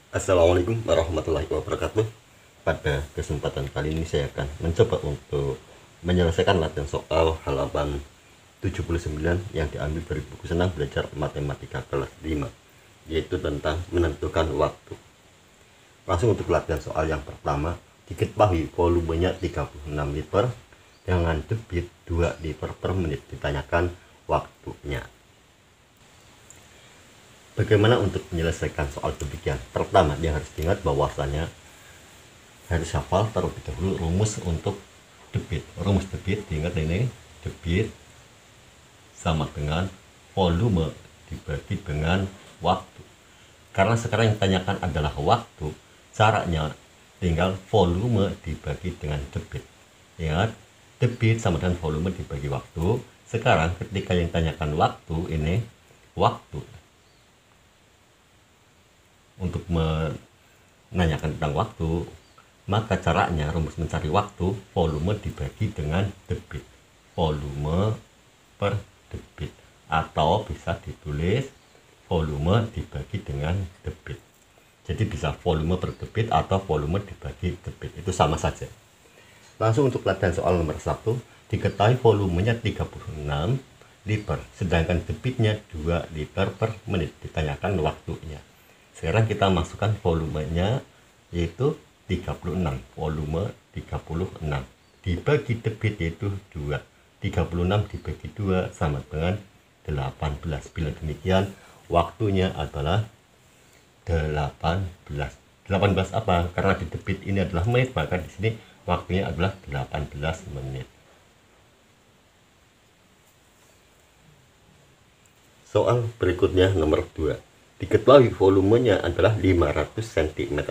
Assalamualaikum warahmatullahi wabarakatuh. Pada kesempatan kali ini saya akan mencoba untuk menyelesaikan latihan soal halaman 79 yang diambil dari buku Senang Belajar Matematika kelas 5, yaitu tentang menentukan waktu. Langsung untuk latihan soal yang pertama, diketahui volumenya 36 liter dengan debit 2 liter per menit, ditanyakan waktunya. Bagaimana untuk menyelesaikan soal demikian? Pertama, dia harus diingat bahwasanya harus hafal terlebih dahulu rumus untuk debit. Rumus debit diingat ini, debit sama dengan volume dibagi dengan waktu. Karena sekarang yang ditanyakan adalah waktu, caranya tinggal volume dibagi dengan debit. Ingat, debit sama dengan volume dibagi waktu. Sekarang ketika yang ditanyakan waktu ini, waktu. Untuk menanyakan tentang waktu, maka caranya rumus mencari waktu, volume dibagi dengan debit, volume per debit, atau bisa ditulis volume dibagi dengan debit. Jadi bisa volume per debit atau volume dibagi debit, itu sama saja. Langsung untuk latihan soal nomor 1, diketahui volumenya 36 liter, sedangkan debitnya 2 liter per menit, ditanyakan waktunya. Sekarang kita masukkan volumenya, yaitu 36, volume 36 dibagi debit yaitu 2, 36 dibagi 2 sama dengan 18. Bila demikian waktunya adalah 18. 18 apa? Karena di debit ini adalah menit, maka di sini waktunya adalah 18 menit. Soal berikutnya nomor 2. Diketahui volumenya adalah 500 cm3,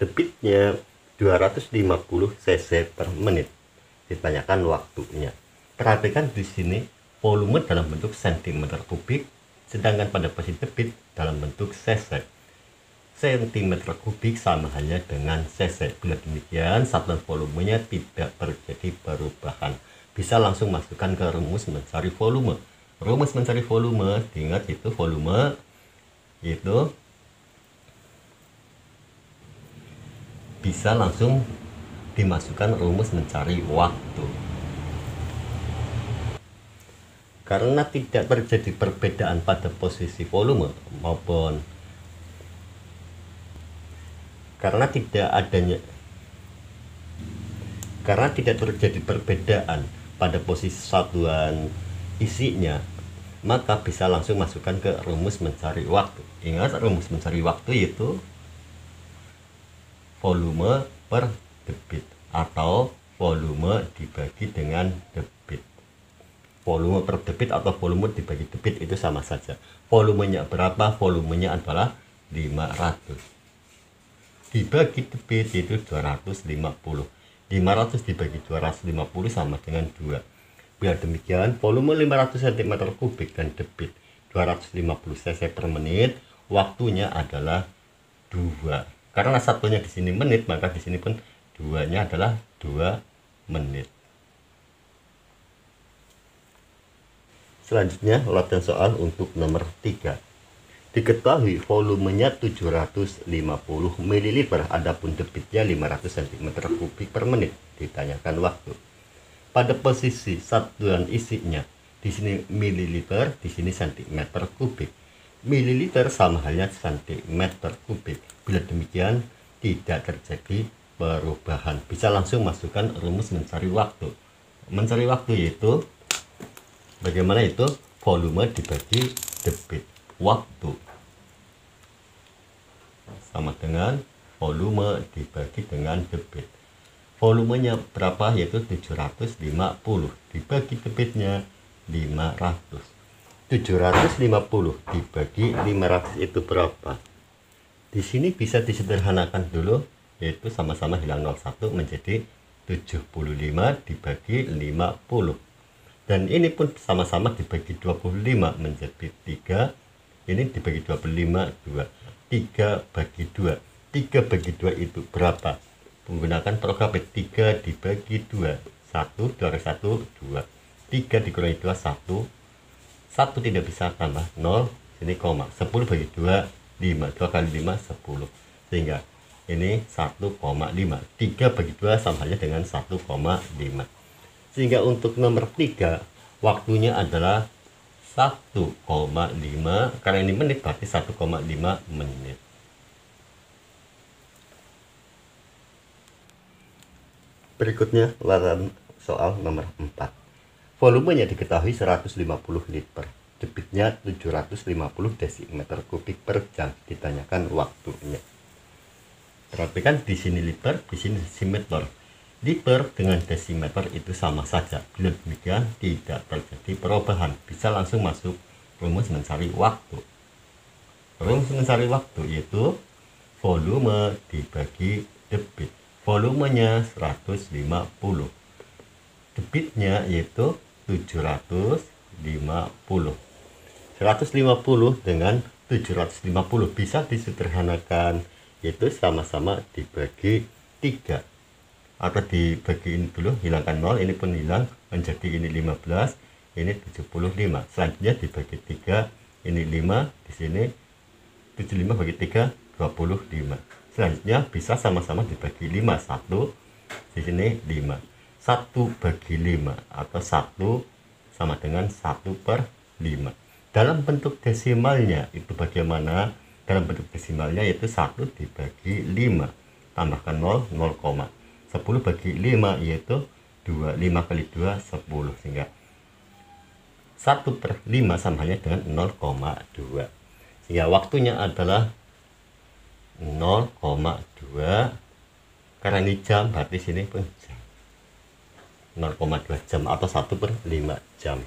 debitnya 250 cc per menit, ditanyakan waktunya. Perhatikan di sini volume dalam bentuk cm3, sedangkan pada posisi debit dalam bentuk cc. Cm3 sama halnya dengan cc. Bila demikian satuan volumenya tidak terjadi perubahan. Bisa langsung masukkan ke rumus mencari volume. Rumus mencari volume, diingat itu volume itu bisa langsung dimasukkan rumus mencari waktu. Karena tidak terjadi perbedaan pada posisi volume maupun karena tidak terjadi perbedaan pada posisi satuan isinya, maka bisa langsung masukkan ke rumus mencari waktu. Ingat, rumus mencari waktu itu volume per debit atau volume dibagi dengan debit. Volume per debit atau volume dibagi debit itu sama saja. Volumenya berapa? Volumenya adalah 500. Dibagi debit itu 250. 500 dibagi 250 sama dengan 2. Bila demikian, volume 500 cm3 dan debit 250 cc per menit, waktunya adalah 2. Karena satunya di sini menit, maka di sini pun 2-nya adalah 2 menit. Selanjutnya, latihan soal untuk nomor 3. Diketahui volumenya 750 ml, adapun debitnya 500 cm3 per menit, ditanyakan waktu. Pada posisi satuan isinya, di sini mililiter, di sini cm3. Mililiter sama halnya cm3. Bila demikian tidak terjadi perubahan, bisa langsung masukkan rumus mencari waktu. Mencari waktu yaitu bagaimana itu? Volume dibagi debit, waktu sama dengan volume dibagi dengan debit. Volumenya berapa? Yaitu 750 dibagi debitnya 500. 750 dibagi 500 itu berapa? Di sini bisa disederhanakan dulu, yaitu sama-sama hilang 01 menjadi 75 dibagi 50. Dan ini pun sama-sama dibagi 25 menjadi 3. Ini dibagi 25 2. 3 bagi 2. 3 bagi 2 itu berapa? Menggunakan program 3 dibagi 2. 1 dikurangi 1 2. 3 dikurangi 2 1. 1 tidak bisa tambah 0, sini koma. 10 bagi 2 5. 2 kali 5, 10. Sehingga ini 1,5. 3 bagi 2 sama halnya dengan 1,5. Sehingga untuk nomor 3, waktunya adalah 1,5. Karena ini menit, berarti 1,5 menit. Berikutnya ulangan soal nomor 4. Volumenya diketahui 150 liter. Debitnya 750 desimeter kubik per jam. Ditanyakan waktunya. Perhatikan di sini liter, di sini desimeter. Liter dengan desimeter itu sama saja. Bila demikian tidak terjadi perubahan. Bisa langsung masuk rumus mencari waktu. Rumus mencari waktu yaitu volume dibagi debit. Volumenya 150. Debitnya yaitu 750. 150 dengan 750 bisa disederhanakan, yaitu sama-sama dibagi 3. Atau dibagi ini dulu, hilangkan 0, ini pun hilang, menjadi ini 15, ini 75. Selanjutnya dibagi 3, ini 5, di sini 75 bagi 3, 25. Selanjutnya bisa sama-sama dibagi 5, 1, di sini 5. 1 bagi 5 atau 1 sama dengan 1/5. Dalam bentuk desimalnya itu bagaimana? Dalam bentuk desimalnya yaitu 1 dibagi 5. Tambahkan 0, 0, 10 bagi 5 yaitu 2. 5 kali 2, 10. Sehingga 1/5 sama halnya dengan 0,2. Sehingga waktunya adalah 0,2. Karena ini jam, berarti sini pun jam. 0,2 jam atau 1/5 jam.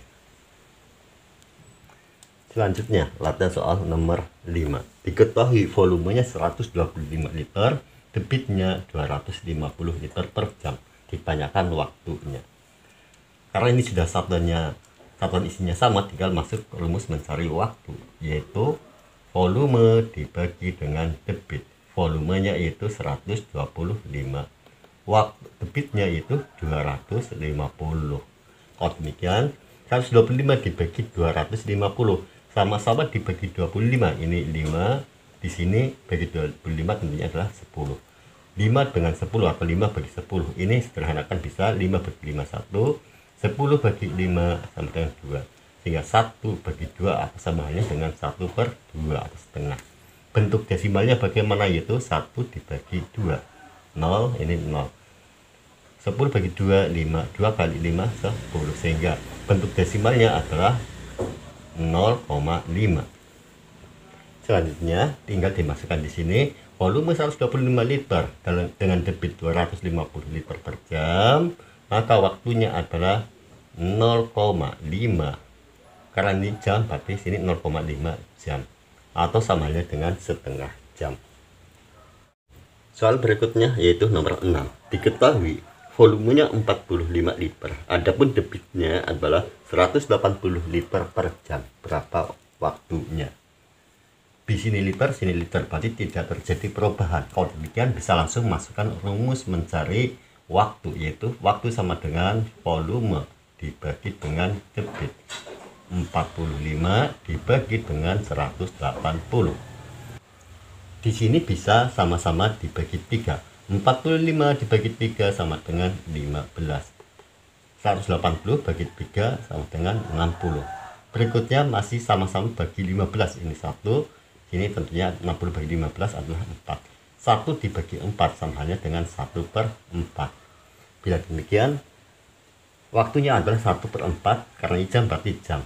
Selanjutnya, latihan soal nomor 5. Diketahui volumenya 125 liter, debitnya 250 liter per jam. Ditanyakan waktunya. Karena ini sudah satuan isinya sama, tinggal masuk rumus mencari waktu, yaitu volume dibagi dengan debit. Volumenya itu 125. Waktu debitnya itu 250. Kalau demikian 125 dibagi 250 sama-sama dibagi 25. Ini 5, di sini bagi 25 tentunya adalah 10. 5 dengan 10 atau 5 bagi 10. Ini sederhanakan bisa 5 bagi 5 1, 10 bagi 5 sama dengan 2. Sehingga 1 bagi 2 atau sama halnya dengan 1/2 atau setengah. Bentuk desimalnya bagaimana, yaitu 1 dibagi 2. 0, ini 0. 10 bagi 2, 5. 2 kali 5, 10. Sehingga bentuk desimalnya adalah 0,5. Selanjutnya tinggal dimasukkan di sini volume 125 liter dengan debit 250 liter per jam, maka waktunya adalah 0,5. Karena ini jam, berarti sini 0,5 jam atau sama halnya dengan setengah jam. Soal berikutnya yaitu nomor 6. Diketahui volumenya 45 liter. Adapun debitnya adalah 180 liter per jam. Berapa waktunya? Di sini liter, sini liter, berarti tidak terjadi perubahan. Kalau demikian bisa langsung masukkan rumus mencari waktu, yaitu waktu sama dengan volume dibagi dengan debit. 45 dibagi dengan 180. Di sini bisa sama-sama dibagi 3. 45 dibagi 3 sama dengan 15. 180 bagi 3 sama dengan 60. Berikutnya masih sama-sama bagi 15. Ini 1. Ini tentunya 60 bagi 15 adalah 4. 1 dibagi 4 sama halnya dengan 1/4. Bila demikian, waktunya adalah 1/4 karena jam berarti jam.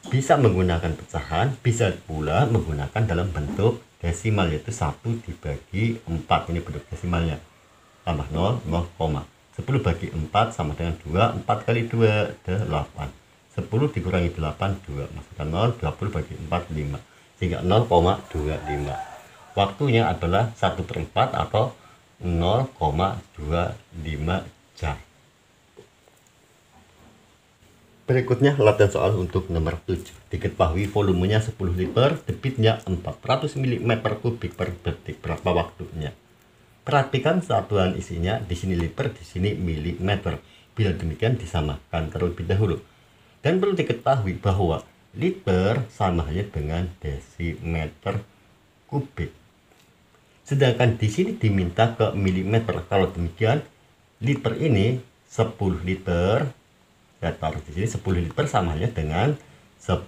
Bisa menggunakan pecahan, bisa pula menggunakan dalam bentuk desimal, yaitu 1 dibagi 4. Ini bentuk desimalnya. Tambah 0, 0, 10 bagi 4 sama dengan 2. 4 kali 2, 8. 10 dikurangi 8, 2. Masukkan 0, 20 bagi 4, 5. Sehingga 0,25. Waktunya adalah 1/4 atau 0,25 jam. Berikutnya latihan soal untuk nomor 7. Diketahui volumenya 10 liter, debitnya 400 mm kubik per detik. Berapa waktunya? Perhatikan satuan isinya, di sini liter, di sini milimeter. Bila demikian disamakan terlebih dahulu. Dan perlu diketahui bahwa liter sama halnya dengan desimeter kubik. Sedangkan di sini diminta ke milimeter. Kalau demikian, liter ini 10 liter. Saya taruh di sini 10 liter sama halnya dengan 10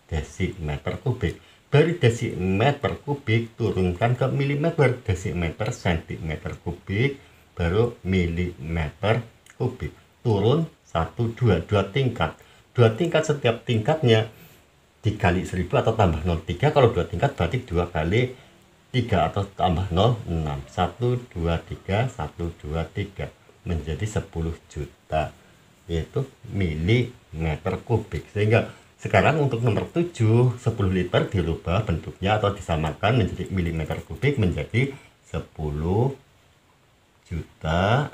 desimeter kubik. Dari desimeter kubik turunkan ke milimeter, desimeter sentimeter kubik, baru milimeter kubik. Turun 1, 2 tingkat. 2 tingkat, setiap tingkatnya dikali 1000 atau tambah 0,3. Kalau 2 tingkat berarti 2 kali 3 atau tambah 0, 6. 1, 2, 3, 1, 2, 3 menjadi 10 juta, yaitu milimeter kubik. Sehingga sekarang untuk nomor 7, 10 liter dirubah bentuknya atau disamakan menjadi milimeter kubik menjadi 10 juta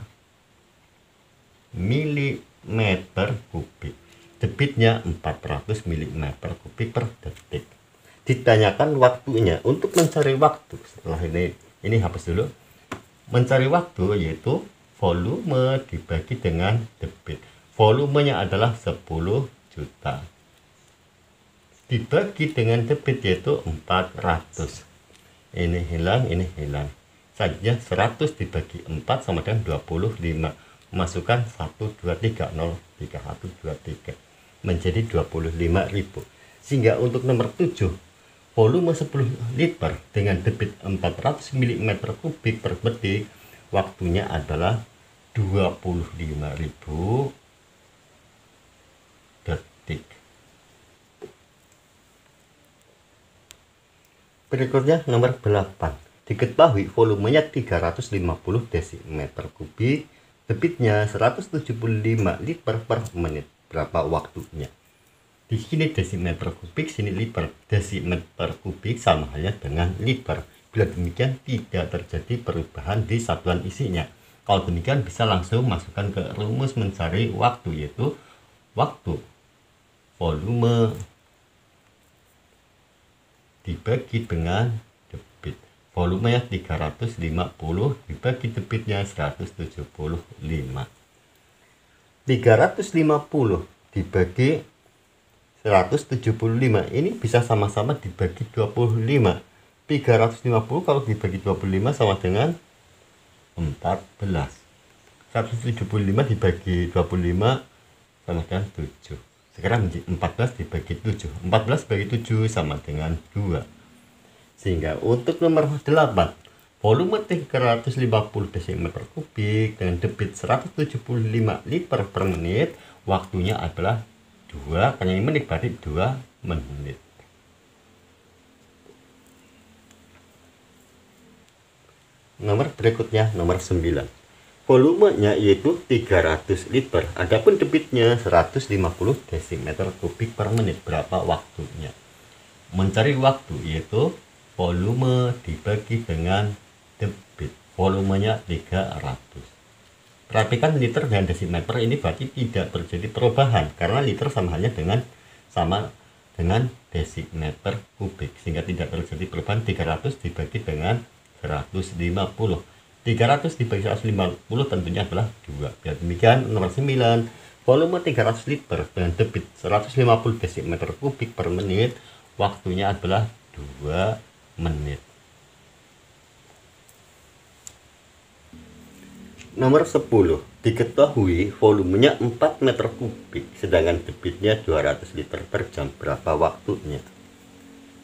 milimeter kubik. Debitnya 400 milimeter kubik per detik. Ditanyakan waktunya. Untuk mencari waktu, setelah ini hapus dulu. Mencari waktu yaitu volume dibagi dengan debit. Volumenya adalah 10 juta. Dibagi dengan debit yaitu 400. Ini hilang, ini hilang. Selanjutnya 100 dibagi 4 sama dengan 25. Masukkan 1, 2, 3, 0, 3, 1, 2, 3. Menjadi 25.000. Sehingga untuk nomor 7, volume 10 liter dengan debit 400 mm kubik per detik, waktunya adalah 25.000 detik. Berikutnya nomor 8. Diketahui volumenya 350 desimeter kubik, debitnya 175 liter per menit. Berapa waktunya? Di sini desimeter kubik, sini liter. Desimeter kubik sama halnya dengan liter. Bila demikian tidak terjadi perubahan di satuan isinya. Kalau demikian bisa langsung masukkan ke rumus mencari waktu, yaitu waktu volume dibagi dengan debit. Volumenya 350 dibagi debitnya 175. 350 dibagi 175 ini bisa sama-sama dibagi 25. 350 kalau dibagi 25 sama dengan 14. 175 dibagi 25 sama dengan 7. Sekarang 14 dibagi 7. 14 bagi 7 sama dengan 2. Sehingga untuk nomor 8, volume 350 desimeter kubik dengan debit 175 liter per menit, waktunya adalah 2, karena ini menit berarti 2 menit. Nomor berikutnya nomor 9. Volumenya yaitu 300 liter. Adapun debitnya 150 desimeter kubik per menit. Berapa waktunya? Mencari waktu yaitu volume dibagi dengan debit. Volumenya 300. Perhatikan liter dan desimeter ini berarti tidak terjadi perubahan karena liter sama dengan desimeter kubik, sehingga tidak terjadi perubahan. 300 dibagi dengan 150. 300 dibagi 150 tentunya adalah 2. Biar demikian nomor 9, volume 300 liter dengan debit 150 desimeter kubik per menit, waktunya adalah 2 menit. Nomor 10, diketahui volumenya 4 meter kubik sedangkan debitnya 200 liter per jam. Berapa waktunya?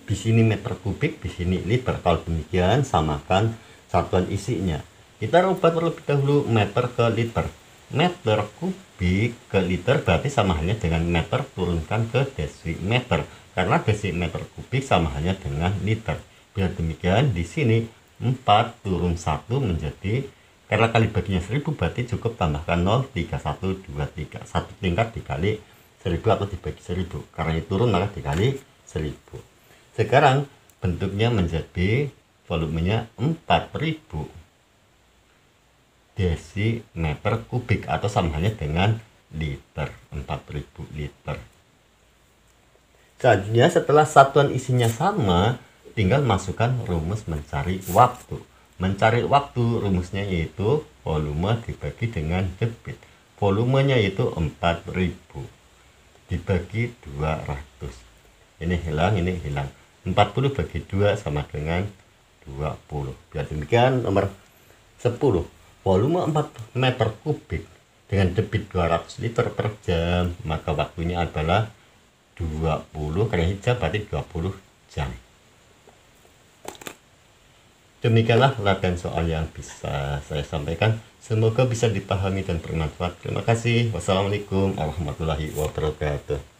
Di sini meter kubik, di sini liter. Kalau demikian samakan satuan isinya. Kita rubah terlebih dahulu meter ke liter. Meter kubik ke liter berarti sama halnya dengan meter turunkan ke desimeter, karena desimeter kubik sama halnya dengan liter. Bila demikian di sini 4 turun 1 menjadi, karena kali baginya 1000 berarti cukup tambahkan 0, 3, 1, 2, 3. 1 tingkat dikali 1000 atau dibagi 1000. Karena ini turun maka dikali 1000. Sekarang bentuknya menjadi volumenya 4000 desimeter kubik atau sama halnya dengan liter. 4000 liter. Selanjutnya setelah satuan isinya sama, tinggal masukkan rumus mencari waktu. Mencari waktu rumusnya yaitu volume dibagi dengan debit. Volumenya yaitu 4000 dibagi 200. ini hilang, ini hilang. 40 bagi 2 sama dengan 20. Biar demikian nomor 10. Volume 4 meter kubik dengan debit 200 liter per jam, maka waktunya adalah 20 kali hijab berarti 20 jam. Demikianlah latihan soal yang bisa saya sampaikan. Semoga bisa dipahami dan bermanfaat. Terima kasih. Wassalamualaikum warahmatullahi wabarakatuh.